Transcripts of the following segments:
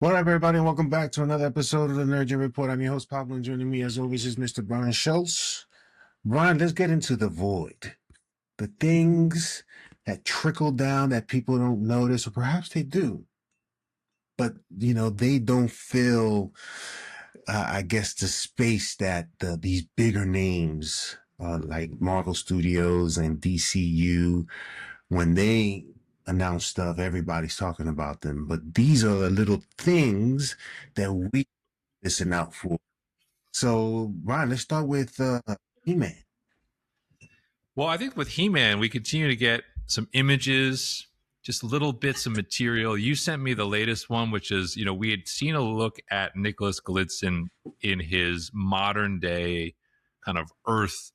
What up, everybody, and welcome back to another episode of the Nerd Gen Report. I'm your host, Pablo, and joining me, as always, is Mr. Brian Schultz. Brian, let's get into the void. The things that trickle down that people don't notice, or perhaps they do, but, they don't fill, I guess, the space that these bigger names, like Marvel Studios and DCU, when they announce stuff, everybody's talking about them. But these are the little things that we listen out for. So, Ryan, let's start with He-Man. Well, I think with He-Man, we continue to get some images, just little bits of material. You sent me the latest one, which is, we had seen a look at Nicholas Galitzin in his modern day kind of Earth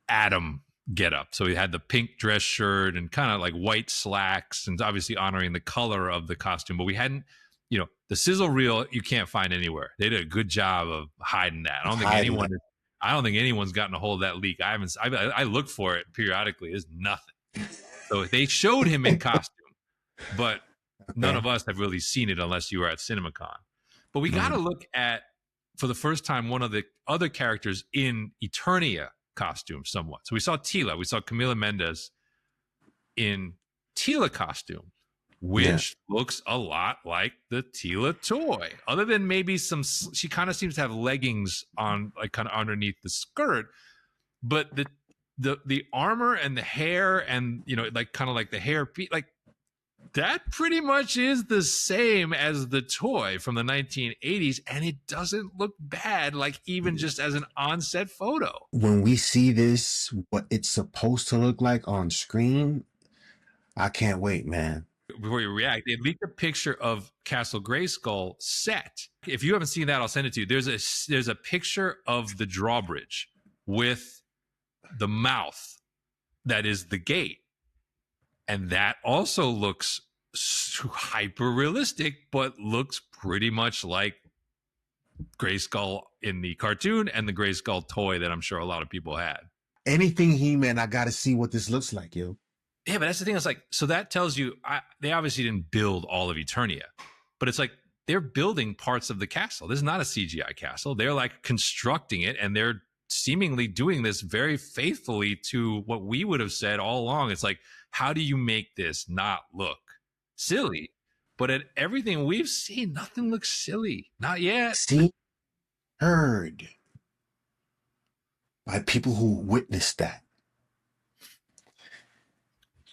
Adam getup. So he had the pink dress shirt and kind of like white slacks, and obviously honoring the color of the costume. But we hadn't, the sizzle reel you can't find anywhere. They did a good job of hiding that. I don't think anyone's gotten a hold of that leak. I look for it periodically. There's nothing. So they showed him in costume, but none of us have really seen it unless you were at CinemaCon. But we got to look at, for the first time, one of the other characters in Eternia costume somewhat. So we saw Tila. We saw Camila Mendes in Tila costume, which looks a lot like the Tila toy. Other than maybe she kind of seems to have leggings on, like kind of underneath the skirt, but the armor and the hair and like kind of like the hair, like that pretty much is the same as the toy from the 1980s, and it doesn't look bad, like even just as an on-set photo. When we see this, what it's supposed to look like on screen, I can't wait, man. Before you react, they leaked a picture of Castle Grayskull set. If you haven't seen that, I'll send it to you. There's a picture of the drawbridge with the mouth that is the gate, and that also looks hyper realistic, but looks pretty much like Grayskull in the cartoon and the Grayskull toy that I'm sure a lot of people had. Anything He-Man, I gotta see what this looks like, yo. Yeah, but that's the thing. It's like, so that tells you they obviously didn't build all of Eternia, but it's like they're building parts of the castle. This is not a CGI castle. They're like constructing it, and they're seemingly doing this very faithfully to what we would have said all along. It's like, how do you make this not look silly? But at everything we've seen, nothing looks silly. Not yet. See, heard by people who witnessed that.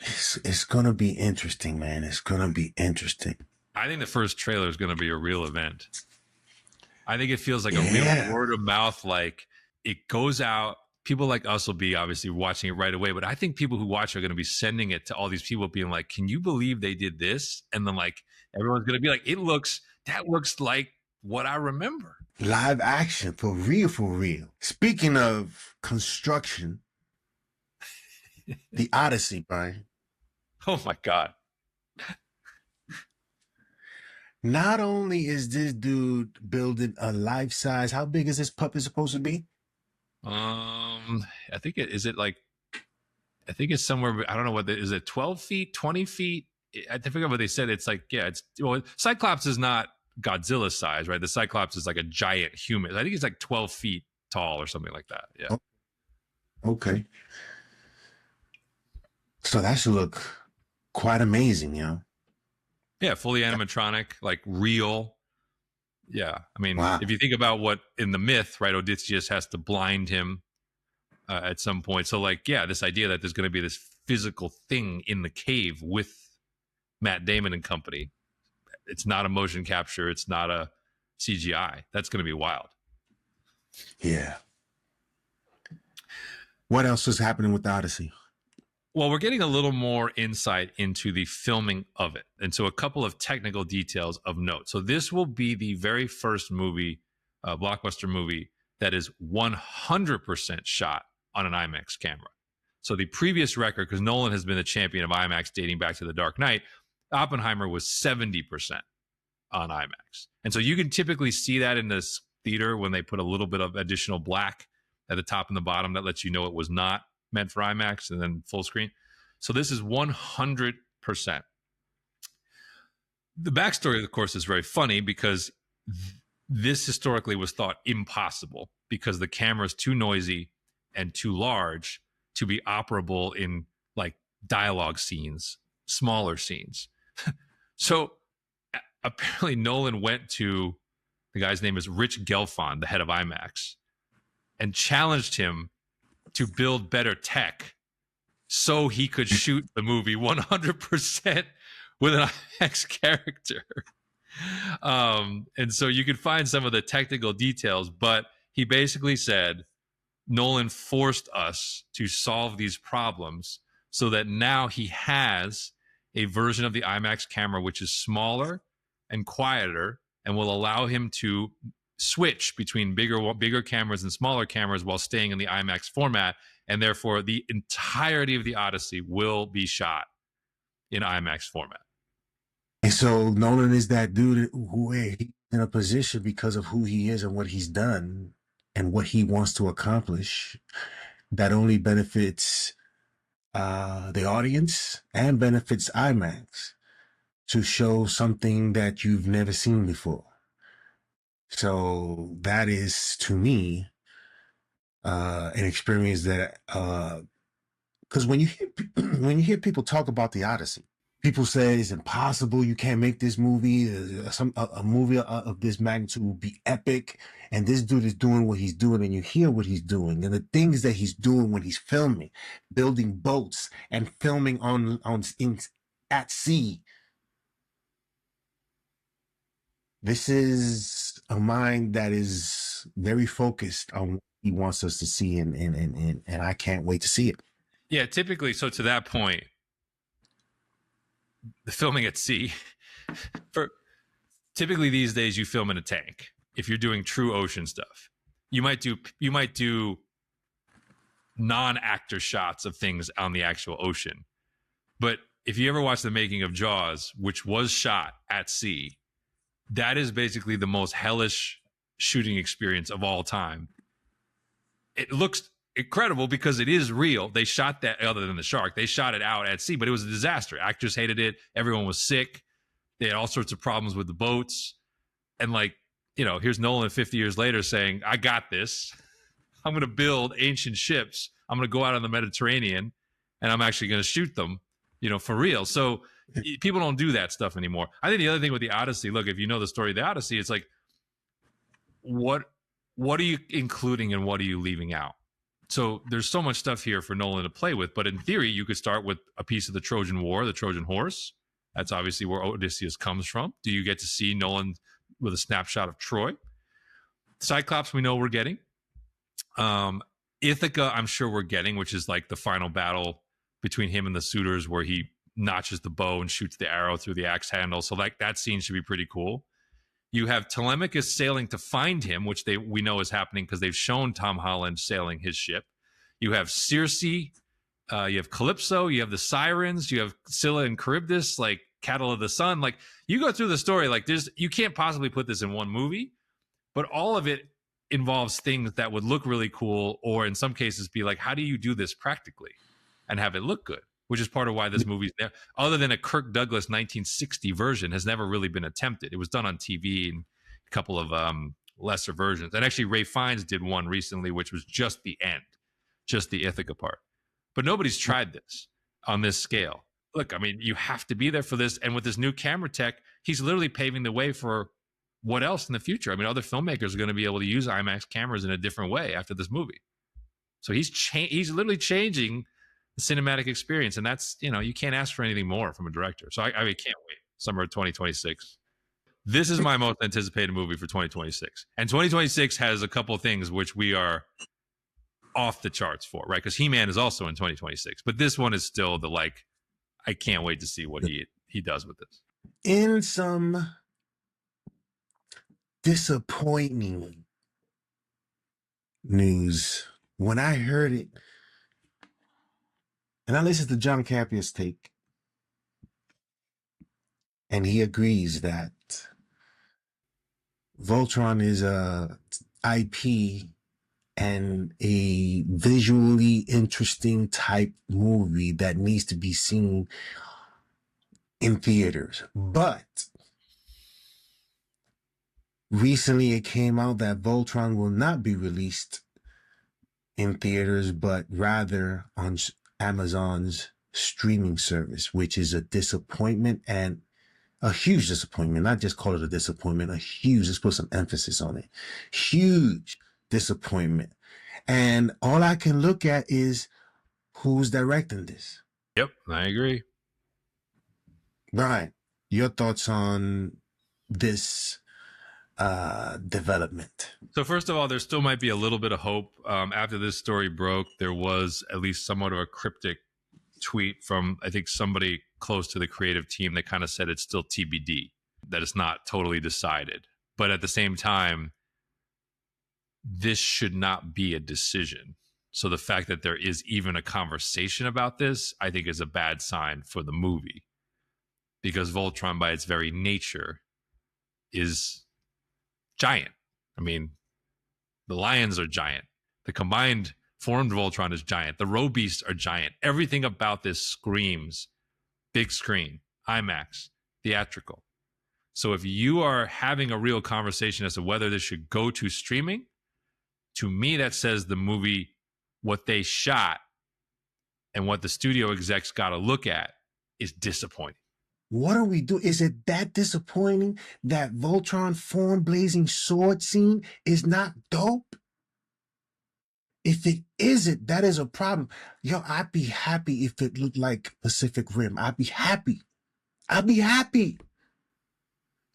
It's gonna be interesting, man. It's gonna be interesting. I think the first trailer is gonna be a real event. I think it feels like a real word of mouth, like it goes out. People like us will be obviously watching it right away, but I think people who watch are going to be sending it to all these people being like, can you believe they did this? And then like everyone's going to be like, that looks like what I remember. Live action, for real, for real. Speaking of construction, the Odyssey, Brian. Oh my God. Not only is this dude building a life-size, how big is this puppet supposed to be? I think I think it's somewhere, I don't know is it 12 feet, 20 feet? I forget what they said. It's like, Cyclops is not Godzilla size, right? The Cyclops is like a giant human. I think it's like 12 feet tall or something like that. Yeah. Okay. So that should look quite amazing, Yeah, fully animatronic, like real. Yeah, I mean, wow. If you think about what in the myth, right, Odysseus has to blind him at some point. So, like, yeah, this idea that there's going to be this physical thing in the cave with Matt Damon and company. It's not a motion capture. It's not a CGI. That's going to be wild. Yeah. What else is happening with the Odyssey? Well, we're getting a little more insight into the filming of it. And so a couple of technical details of note. So this will be the very first movie, blockbuster movie, that is 100% shot on an IMAX camera. So the previous record, because Nolan has been the champion of IMAX dating back to The Dark Knight, Oppenheimer was 70% on IMAX. And so you can typically see that in this theater when they put a little bit of additional black at the top and the bottom that lets you know it was not meant for IMAX, and then full screen. So this is 100%. The backstory, of course, is very funny because this historically was thought impossible because the camera is too noisy and too large to be operable in like dialogue scenes, smaller scenes. So apparently Nolan went to, the guy's name is Rich Gelfond, the head of IMAX, and challenged him to build better tech so he could shoot the movie 100% with an IMAX character. And so you can find some of the technical details, but he basically said Nolan forced us to solve these problems so that now he has a version of the IMAX camera which is smaller and quieter and will allow him to switch between bigger cameras and smaller cameras while staying in the IMAX format. And therefore, the entirety of the Odyssey will be shot in IMAX format. And so Nolan is that dude who he's in a position because of who he is and what he's done and what he wants to accomplish that only benefits the audience and benefits IMAX to show something that you've never seen before. So that is, to me, an experience that, because when you hear people talk about the Odyssey, people say it's impossible. You can't make this movie. A movie of this magnitude will be epic. And this dude is doing what he's doing, and you hear what he's doing, and the things that he's doing when he's filming, building boats and filming at sea. This is a mind that is very focused on what he wants us to see, and I can't wait to see it. Yeah, typically, so to that point, the filming at sea, typically these days you film in a tank. If you're doing true ocean stuff, you might do non-actor shots of things on the actual ocean. But if you ever watch the making of Jaws, which was shot at sea, that is basically the most hellish shooting experience of all time. It looks incredible because it is real. They shot that, other than the shark, they shot it out at sea, but it was a disaster. Actors hated it. Everyone was sick. They had all sorts of problems with the boats. And like, here's Nolan 50 years later saying, I got this. I'm going to build ancient ships. I'm going to go out on the Mediterranean and I'm actually going to shoot them, for real. So people don't do that stuff anymore. I think the other thing with the Odyssey, look, if you know the story of the Odyssey, it's like, what are you including and what are you leaving out? So there's so much stuff here for Nolan to play with, but in theory, you could start with a piece of the Trojan War, the Trojan horse. That's obviously where Odysseus comes from. Do you get to see Nolan with a snapshot of Troy? Cyclops, we know we're getting. Ithaca, I'm sure we're getting, which is like the final battle between him and the suitors where he notches the bow and shoots the arrow through the axe handle. So like that scene should be pretty cool. You have Telemachus sailing to find him, which we know is happening because they've shown Tom Holland sailing his ship. You have Circe, you have Calypso, you have the Sirens, you have Scylla and Charybdis, like Cattle of the Sun. Like you go through the story, like you can't possibly put this in one movie, but all of it involves things that would look really cool, or in some cases be like, how do you do this practically and have it look good? Which is part of why this movie's there. Other than a Kirk Douglas 1960 version, has never really been attempted. It was done on TV in a couple of lesser versions. And actually, Ray Fiennes did one recently, which was just the end, just the Ithaca part. But nobody's tried this on this scale. Look, I mean, you have to be there for this. And with this new camera tech, he's literally paving the way for what else in the future? I mean, other filmmakers are going to be able to use IMAX cameras in a different way after this movie. So he's literally changing the cinematic experience, and that's, you can't ask for anything more from a director. So I can't wait. Summer of 2026. This is my most anticipated movie for 2026, and 2026 has a couple of things which we are off the charts for, right? Because He-Man is also in 2026, but this one is still I can't wait to see what he does with this. In some disappointing news, when I heard it, and I listened to John Capier's take, and he agrees that Voltron is a IP and a visually interesting type movie that needs to be seen in theaters. But Recently, it came out that Voltron will not be released in theaters, but rather on Amazon's streaming service, which is a disappointment and a huge disappointment. Not just call it a disappointment, a huge, let's put some emphasis on it. Huge disappointment. And all I can look at is who's directing this. Yep, I agree. Brian, your thoughts on this development? So first of all, there still might be a little bit of hope. After this story broke, there was at least somewhat of a cryptic tweet from, I think, somebody close to the creative team that kind of said it's still TBD, that it's not totally decided. But at the same time, this should not be a decision. So the fact that there is even a conversation about this, I think, is a bad sign for the movie, because Voltron, by its very nature, is giant. I mean, the lions are giant. The combined formed Voltron is giant. The row beasts are giant. Everything about this screams big screen, IMAX, theatrical. So if you are having a real conversation as to whether this should go to streaming, to me, that says the movie, what they shot and what the studio execs got to look at, is disappointing. What are we doing? Is it that disappointing that Voltron form blazing sword scene is not dope? If it isn't, that is a problem. Yo, I'd be happy if it looked like Pacific Rim. I'd be happy. I'd be happy.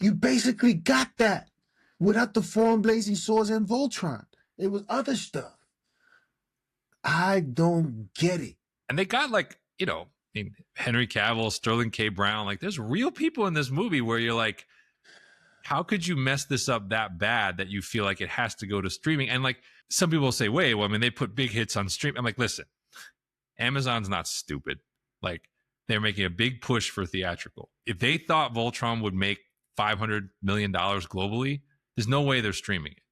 You basically got that without the form blazing swords and Voltron. It was other stuff. I don't get it. And they got, like, you know, I mean, Henry Cavill, Sterling K. Brown, like, there's real people in this movie where you're like, how could you mess this up that bad that you feel like it has to go to streaming? And like, some people say, wait, well, I mean, they put big hits on stream. I'm like, listen, Amazon's not stupid. Like, they're making a big push for theatrical. If they thought Voltron would make $500 million globally, there's no way they're streaming it.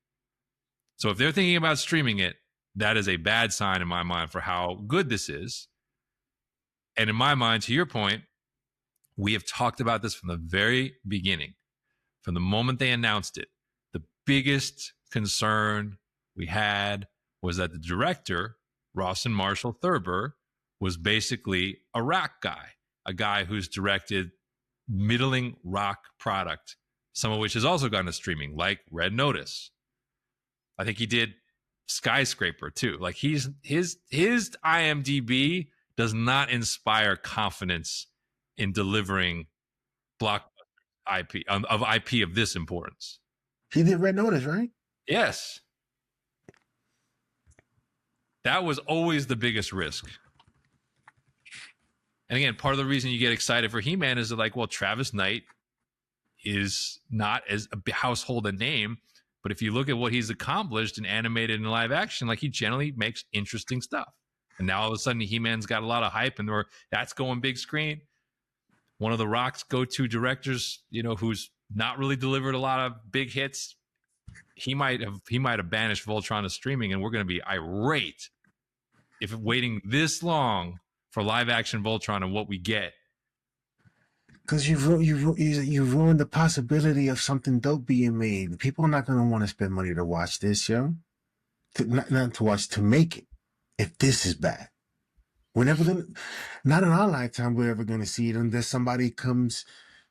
So if they're thinking about streaming it, that is a bad sign in my mind for how good this is. And in my mind, to your point, we have talked about this from the very beginning. From the moment they announced it, the biggest concern we had was that the director, Rawson Marshall Thurber, was basically a rock guy, a guy who's directed middling rock product, some of which has also gone to streaming, like Red Notice. I think he did Skyscraper too. Like, his IMDb does not inspire confidence in delivering blockbuster IP of IP of this importance. He did Red Notice, right? Yes. That was always the biggest risk. And again, part of the reason you get excited for He-Man is that, like, well, Travis Knight is not as a household a name, but if you look at what he's accomplished in animated and live action, like, he generally makes interesting stuff. And now all of a sudden, He-Man's got a lot of hype, and that's going big screen. One of the Rock's go-to directors, you know, who's not really delivered a lot of big hits, he might have banished Voltron to streaming, and we're going to be irate if waiting this long for live action Voltron and what we get. Because you ruined the possibility of something dope being made. People are not going to want to spend money to watch this, yo. Not to watch, to make it. If this is bad, we're never gonna. Not in our lifetime, we're ever going to see it unless somebody comes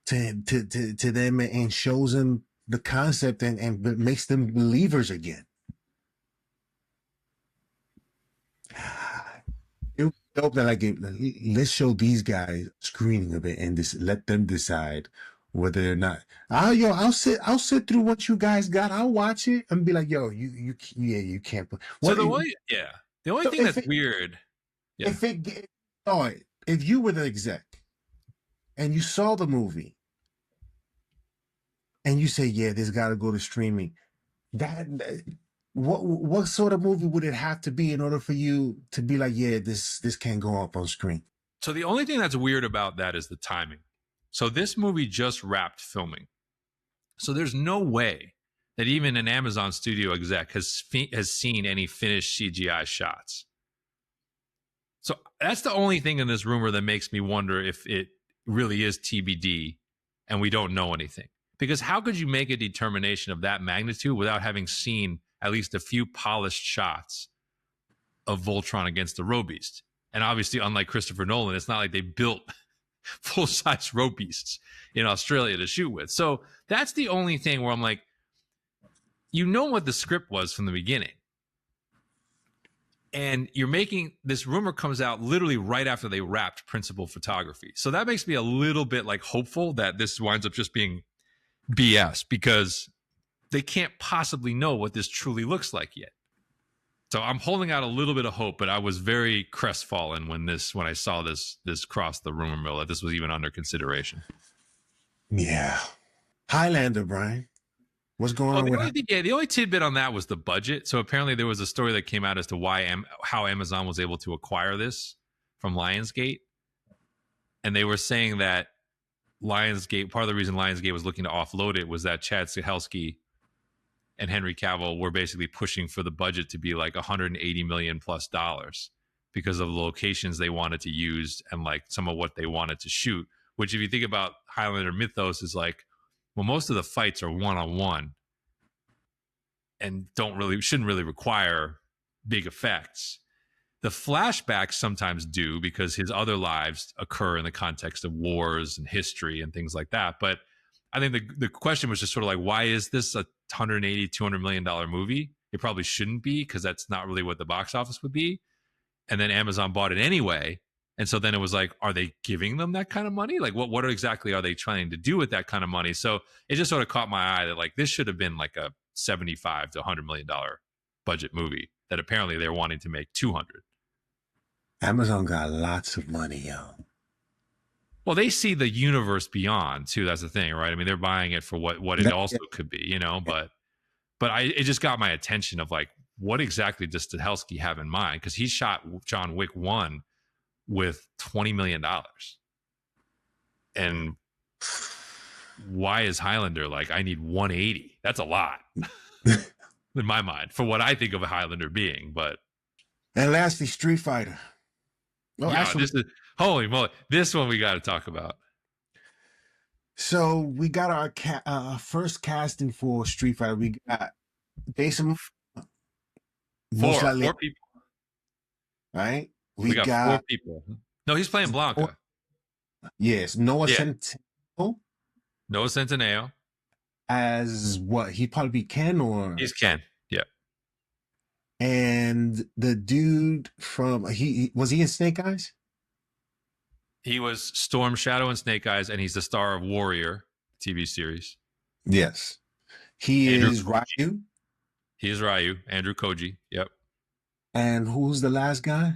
to them and shows them the concept and makes them believers again. It would be dope that, like, let's show these guys screening of it and just let them decide whether or not. I'll sit through what you guys got. I'll watch it and be like, yo, you can't. So the only thing that's weird. Yeah. If you were the exec and you saw the movie and you say, yeah, this got to go to streaming, what sort of movie would it have to be in order for you to be like, yeah, this can't go up on screen? So the only thing that's weird about that is the timing. So this movie just wrapped filming. So there's no way that even an Amazon studio exec has seen any finished CGI shots. So that's the only thing in this rumor that makes me wonder if it really is TBD and we don't know anything. Because how could you make a determination of that magnitude without having seen at least a few polished shots of Voltron against the Robeast? And obviously, unlike Christopher Nolan, it's not like they built full-size Robeasts in Australia to shoot with. So that's the only thing where I'm like, you know what the script was from the beginning. And you're making this rumor comes out literally right after they wrapped principal photography. So that makes me a little bit like hopeful that this winds up just being BS, because they can't possibly know what this truly looks like yet. So I'm holding out a little bit of hope, but I was very crestfallen when I saw this cross the rumor mill that this was even under consideration. Yeah. Highlander, Brian. What's going on with the only tidbit on that was the budget. So apparently there was a story that came out as to how Amazon was able to acquire this from Lionsgate. And they were saying that Lionsgate, part of the reason Lionsgate was looking to offload it was that Chad Stahelski and Henry Cavill were basically pushing for the budget to be like $180 million plus because of the locations they wanted to use and like some of what they wanted to shoot, which if you think about Highlander mythos is like, well, most of the fights are one-on-one and shouldn't really require big effects. The flashbacks sometimes do because his other lives occur in the context of wars and history and things like that. But I think the question was just sort of like, why is this a $180, $200 million movie? It probably shouldn't be, because that's not really what the box office would be. And then Amazon bought it anyway. And so then it was like, are they giving them that kind of money? Like, what exactly are they trying to do with that kind of money? So it just sort of caught my eye that like this should have been like a $75 to $100 million budget movie that apparently they're wanting to make 200. Amazon got lots of money, yo. Well, they see the universe beyond too. That's the thing, right? I mean, they're buying it for what it also could be, you know. But it just got my attention of like, what exactly does Stahelski have in mind? Because he shot John Wick 1 with $20 million, and why is Highlander like, I need 180? That's a lot in my mind for what I think of a Highlander being. But and lastly, Street Fighter. Oh, yeah, actually, holy moly, this one we got to talk about. So we got our first casting for Street Fighter. We got Jason. Four people. Right? We got 4 people. No, he's playing Blanca. Yes, Noah Centineo. Noah Centineo. As what? He'd probably be Ken or... He's Ken, yeah. And the dude from... was he in Snake Eyes? He was Storm Shadow and Snake Eyes, and he's the star of Warrior TV series. Yes. He is Ryu. He is Ryu. Andrew Koji, yep. And who's the last guy?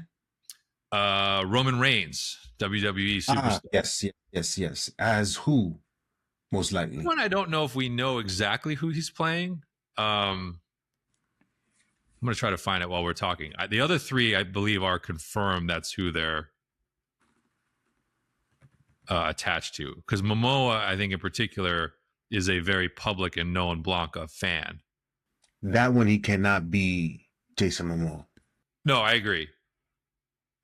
Roman Reigns, WWE superstar. Yes. As who, most likely? One, I don't know if we know exactly who he's playing. I'm going to try to find it while we're talking. The other 3, I believe, are confirmed. That's who they're attached to. Because Momoa, I think in particular, is a very public and known Blanca fan. That one, he cannot be Jason Momoa. No, I agree.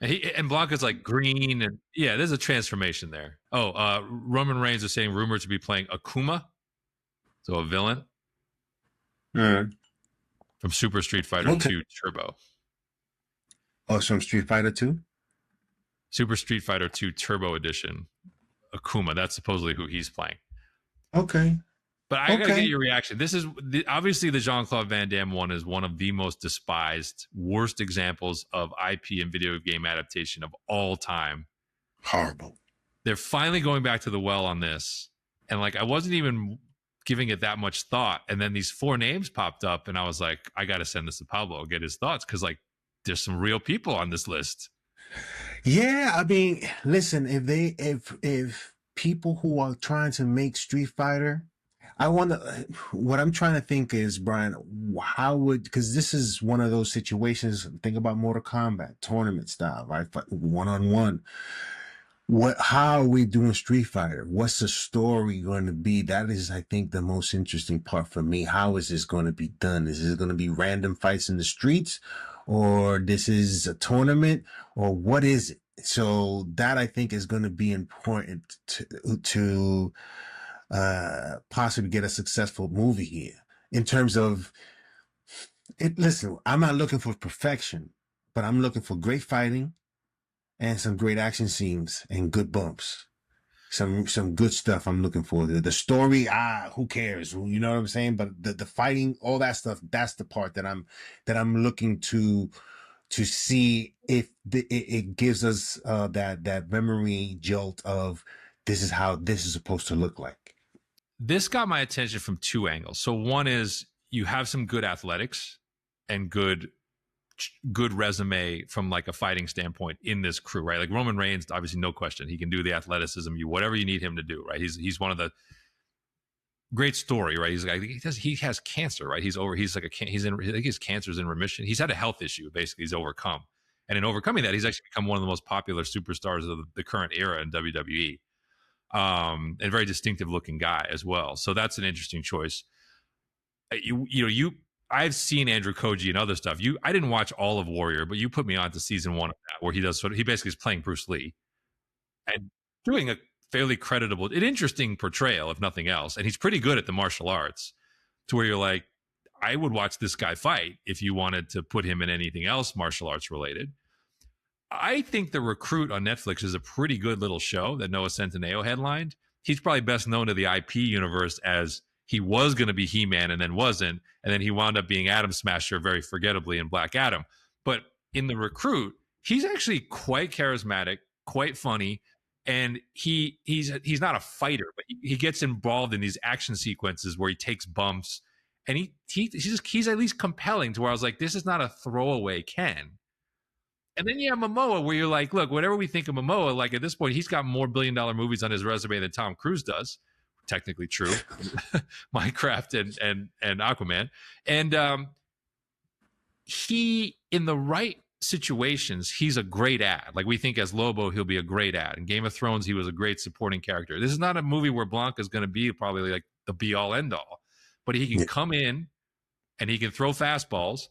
And Blanca's like green, and yeah, there's a transformation there. Roman Reigns is saying rumored to be playing Akuma, so a villain from Super Street Fighter 2 Turbo. Oh, it's from Street Fighter 2? Super Street Fighter 2 Turbo Edition, Akuma. That's supposedly who he's playing. Okay. But I gotta get your reaction. This is obviously the Jean-Claude Van Damme one is one of the most despised, worst examples of IP and video game adaptation of all time. Horrible. They're finally going back to the well on this, and like I wasn't even giving it that much thought, and then these 4 names popped up, and I was like, I gotta send this to Pablo, get his thoughts, because like there's some real people on this list. Yeah, I mean, listen, if people who are trying to make Street Fighter, I wonder, what I'm trying to think is, Brian, because this is one of those situations, think about Mortal Kombat, tournament style, right? One-on-one. How are we doing Street Fighter? What's the story going to be? That is, I think, the most interesting part for me. How is this going to be done? Is it going to be random fights in the streets, or this is a tournament, or what is it? So that, I think, is going to be important to possibly get a successful movie here in terms of it. Listen, I'm not looking for perfection, but I'm looking for great fighting and some great action scenes and good bumps. Some good stuff I'm looking for. The story, who cares? You know what I'm saying? But the fighting, all that stuff, that's the part that I'm looking to see if it gives us that memory jolt of this is how this is supposed to look like. This got my attention from two angles. So one is you have some good athletics and good resume from like a fighting standpoint in this crew, right? Like Roman Reigns, obviously no question, he can do the athleticism, whatever you need him to do, right? He's one of the great story, right? He's like he has cancer, right? He's like he's in, I think his cancer's in remission. He's had a health issue, basically he's overcome, and in overcoming that, he's actually become one of the most popular superstars of the current era in WWE. And a very distinctive looking guy as well. So that's an interesting choice. I've seen Andrew Koji and other stuff. I didn't watch all of Warrior, but you put me on to season 1 of that, where he basically is playing Bruce Lee and doing a fairly creditable, an interesting portrayal, if nothing else. And he's pretty good at the martial arts, to where you're like, I would watch this guy fight if you wanted to put him in anything else martial arts related. I think The Recruit on Netflix is a pretty good little show that Noah Centineo headlined. He's probably best known to the IP universe as he was going to be He-Man and then wasn't, and then he wound up being Atom Smasher very forgettably in Black Adam. But in The Recruit, he's actually quite charismatic, quite funny, and he's not a fighter, but he gets involved in these action sequences where he takes bumps, and he's at least compelling to where I was like, this is not a throwaway Ken. And then you have Momoa, where you're like, look, whatever we think of Momoa, like at this point, he's got more billion-dollar movies on his resume than Tom Cruise does. Technically true. Minecraft and Aquaman. And he, in the right situations, he's a great ad. Like we think as Lobo, he'll be a great ad. In Game of Thrones, he was a great supporting character. This is not a movie where Blanca's going to be probably like the be-all, end-all. But he can come in and he can throw fastballs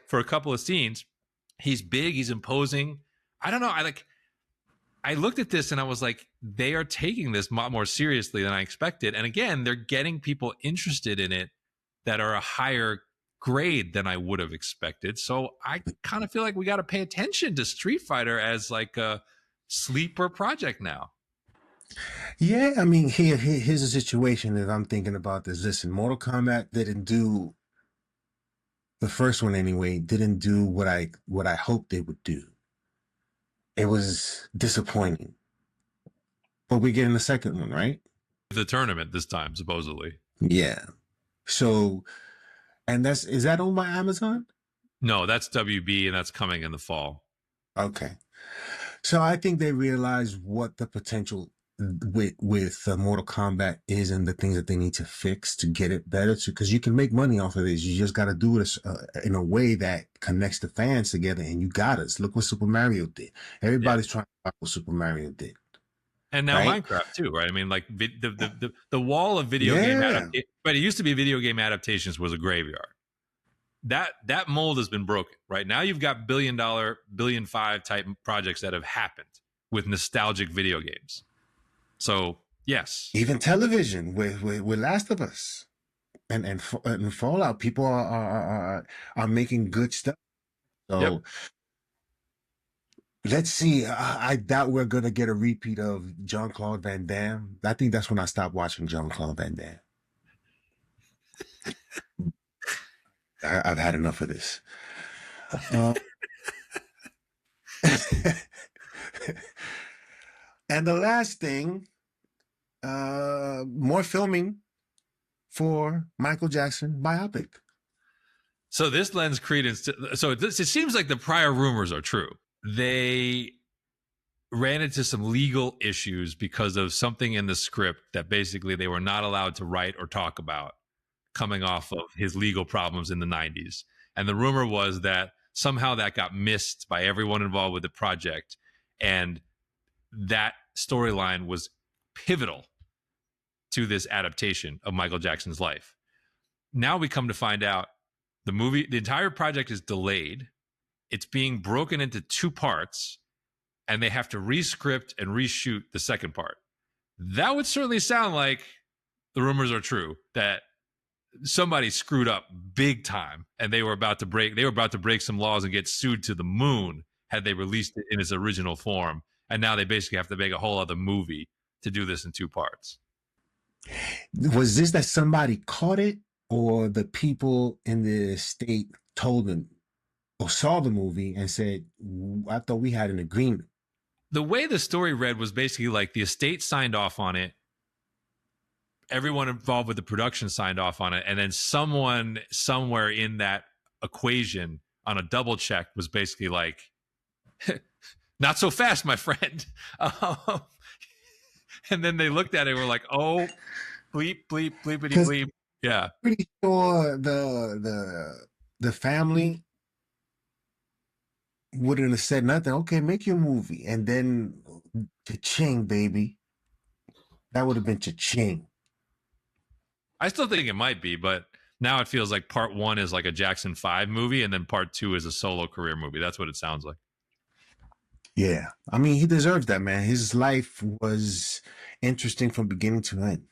for a couple of scenes. He's big. He's imposing. I don't know. I looked at this and I was like, they are taking this more seriously than I expected. And again, they're getting people interested in it that are a higher grade than I would have expected. So I kind of feel like we got to pay attention to Street Fighter as like a sleeper project now. Yeah, I mean, here's a situation that I'm thinking about this. Listen, Mortal Kombat didn't do the first one anyway, didn't do what I hoped they would do. It was disappointing. But we're getting the second one, right? The tournament this time, supposedly. Yeah. So, and is that owned by Amazon? No, that's WB, and that's coming in the fall. Okay. So I think they realize what the potential with Mortal Kombat is and the things that they need to fix to get it better, because you can make money off of this. You just got to do it in a way that connects the fans together, and you got us. Look what Super Mario did. Everybody's trying to follow what Super Mario did. And now Minecraft too, right? I mean, like the wall of video game adaptations, but it used to be video game adaptations was a graveyard. That mold has been broken, right? Now you've got $1 billion, $1.5 billion type projects that have happened with nostalgic video games. So yes, even television with Last of Us and Fallout, people are making good stuff. So let's see. I doubt we're gonna get a repeat of Jean-Claude Van Damme. I think that's when I stopped watching Jean-Claude Van Damme. I've had enough of this. And the last thing, more filming for Michael Jackson biopic. So this lends credence to, it seems like the prior rumors are true. They ran into some legal issues because of something in the script that basically they were not allowed to write or talk about, coming off of his legal problems in the 90s. And the rumor was that somehow that got missed by everyone involved with the project. And that storyline was pivotal to this adaptation of Michael Jackson's life. Now we come to find out the entire project is delayed. It's being broken into 2 parts, and they have to rescript and reshoot the second part. That would certainly sound like the rumors are true that somebody screwed up big time, and they were about to break some laws and get sued to the moon had they released it in its original form. And now they basically have to make a whole other movie to do this in 2 parts. Was this that somebody caught it, or the people in the state told them or saw the movie and said, I thought we had an agreement? The way the story read was basically like the estate signed off on it, everyone involved with the production signed off on it, and then someone somewhere in that equation on a double check was basically like, not so fast, my friend. And then they looked at it and were like, oh, bleep, bleep, bleepity bleep. Yeah. Pretty sure the family wouldn't have said nothing. Okay, make your movie. And then cha-ching, baby. That would have been cha-ching. I still think it might be, but now it feels like part 1 is like a Jackson 5 movie, and then part 2 is a solo career movie. That's what it sounds like. Yeah. I mean, he deserves that, man. His life was interesting from beginning to end.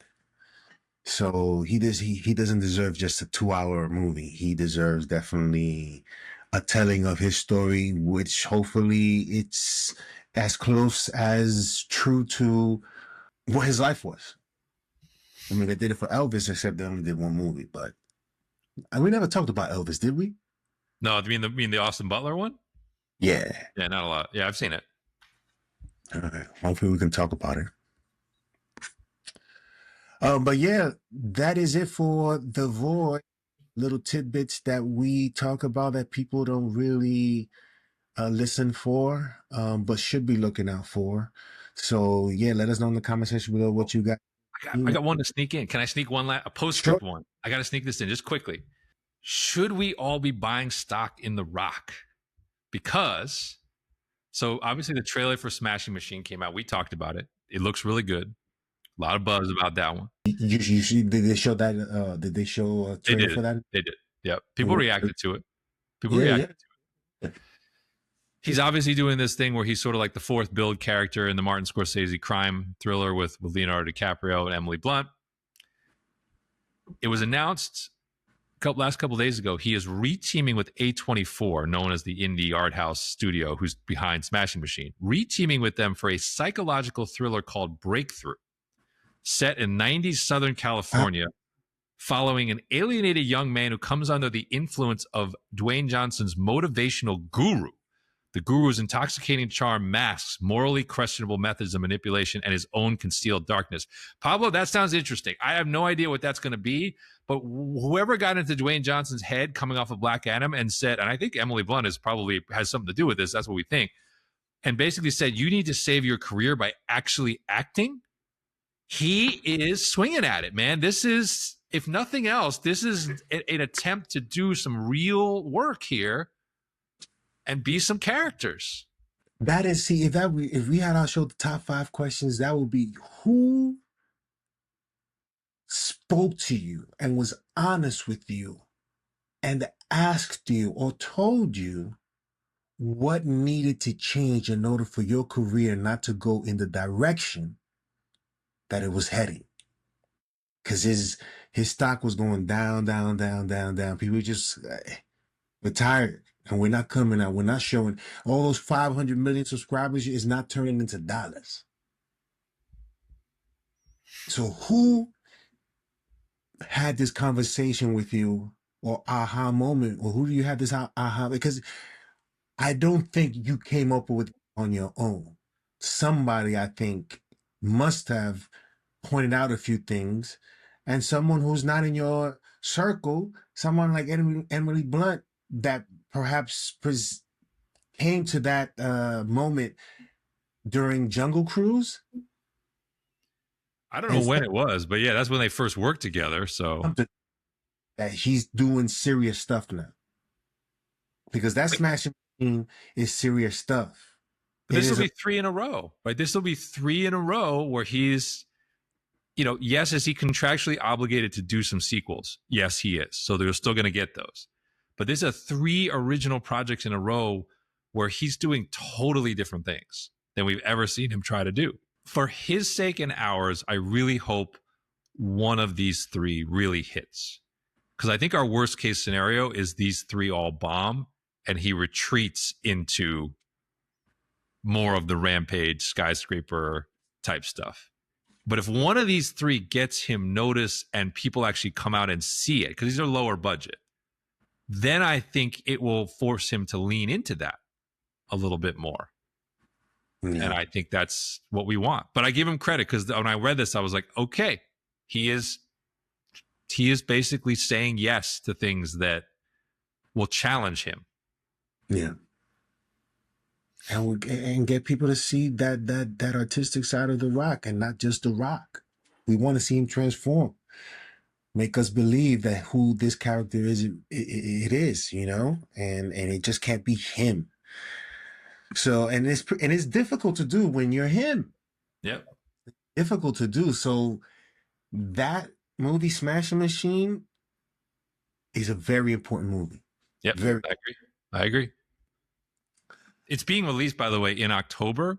So he doesn't deserve just a 2-hour movie. He deserves definitely a telling of his story, which hopefully it's as close as true to what his life was. I mean, they did it for Elvis, except they only did 1 movie. But we never talked about Elvis, did we? No, you mean the Austin Butler one? Yeah. Yeah, not a lot. Yeah, I've seen it. All right. Hopefully we can talk about it. But yeah, that is it for The Void. Little tidbits that we talk about that people don't really listen for, but should be looking out for. So yeah, let us know in the comment section below what you got. I got one to sneak in. Can I sneak one a postscript one? I got to sneak this in just quickly. Should we all be buying stock in The Rock? Because, so obviously the trailer for Smashing Machine came out. We talked about it. It looks really good. A lot of buzz about that one. Did they show that? Did they show a trailer for that? They did. Yeah. People reacted to it. To it. He's obviously doing this thing where he's sort of like the 4th build character in the Martin Scorsese crime thriller with Leonardo DiCaprio and Emily Blunt. It was announced last couple days ago. He is reteaming with A24, known as the indie art house studio who's behind Smashing Machine, reteaming with them for a psychological thriller called Breakthrough, set in 90s Southern California, following an alienated young man who comes under the influence of Dwayne Johnson's motivational guru. The guru's intoxicating charm masks morally questionable methods of manipulation and his own concealed darkness. Pablo, that sounds interesting. I have no idea what that's going to be, but whoever got into Dwayne Johnson's head coming off of Black Adam and said, and I think Emily Blunt has something to do with this, that's what we think, and basically said, you need to save your career by actually acting. He is swinging at it, man. This is, if nothing else, this is an attempt to do some real work here and be some characters. That is, see, if we had our show the top 5 questions, that would be who spoke to you and was honest with you and asked you or told you what needed to change in order for your career not to go in the direction that it was heading. Because his stock was going down. People just retired. And we're not coming out. We're not showing all those 500 million subscribers is not turning into dollars. So who had this conversation with you, or aha moment, or who do you have this aha? Because I don't think you came up with it on your own. Somebody, I think, must have pointed out a few things, and someone who's not in your circle, someone like Emily Blunt, that perhaps came to that moment during Jungle Cruise. I don't know when it was, but yeah, that's when they first worked together. So that he's doing serious stuff now, because that Smashing Machine is serious stuff. But this will be 3 in a row, right? This will be 3 in a row where he's, yes, is he contractually obligated to do some sequels? Yes, he is. So they're still going to get those. But these are 3 original projects in a row where he's doing totally different things than we've ever seen him try to do. For his sake and ours, I really hope one of these three really hits. Because I think our worst case scenario is these three all bomb and he retreats into more of the rampage skyscraper type stuff. But if one of these three gets him notice and people actually come out and see it, because these are lower budget, then I think it will force him to lean into that a little bit more. Yeah. And I think that's what we want. But I give him credit because when I read this, I was like, okay, he is basically saying yes to things that will challenge him. Yeah. And get people to see that artistic side of The Rock and not just The Rock. We want to see him transform. Make us believe that who this character is, it is, you know, and it just can't be him. So, and it's difficult to do when you're him. Yep. Difficult to do. So that movie, Smashing Machine, is a very important movie. Yep. I agree. It's being released, by the way, in October.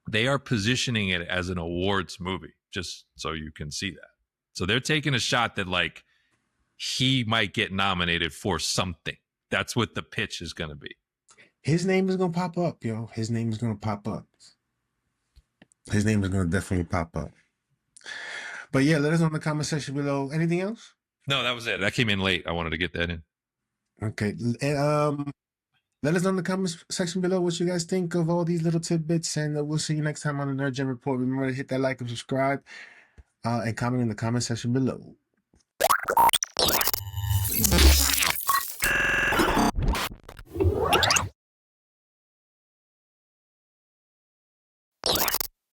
They are positioning it as an awards movie, just so you can see that. So they're taking a shot that like he might get nominated for something. That's what the pitch is going to be. His name is going to pop up, yo. His name is going to pop up. His name is going to definitely pop up. But yeah, let us know in the comment section below. Anything else? No, that was it. That came in late. I wanted to get that in. Okay. And, let us know in the comment section below what you guys think of all these little tidbits. And we'll see you next time on the Nerd Gen Report. Remember to hit that like and subscribe and comment in the comment section below.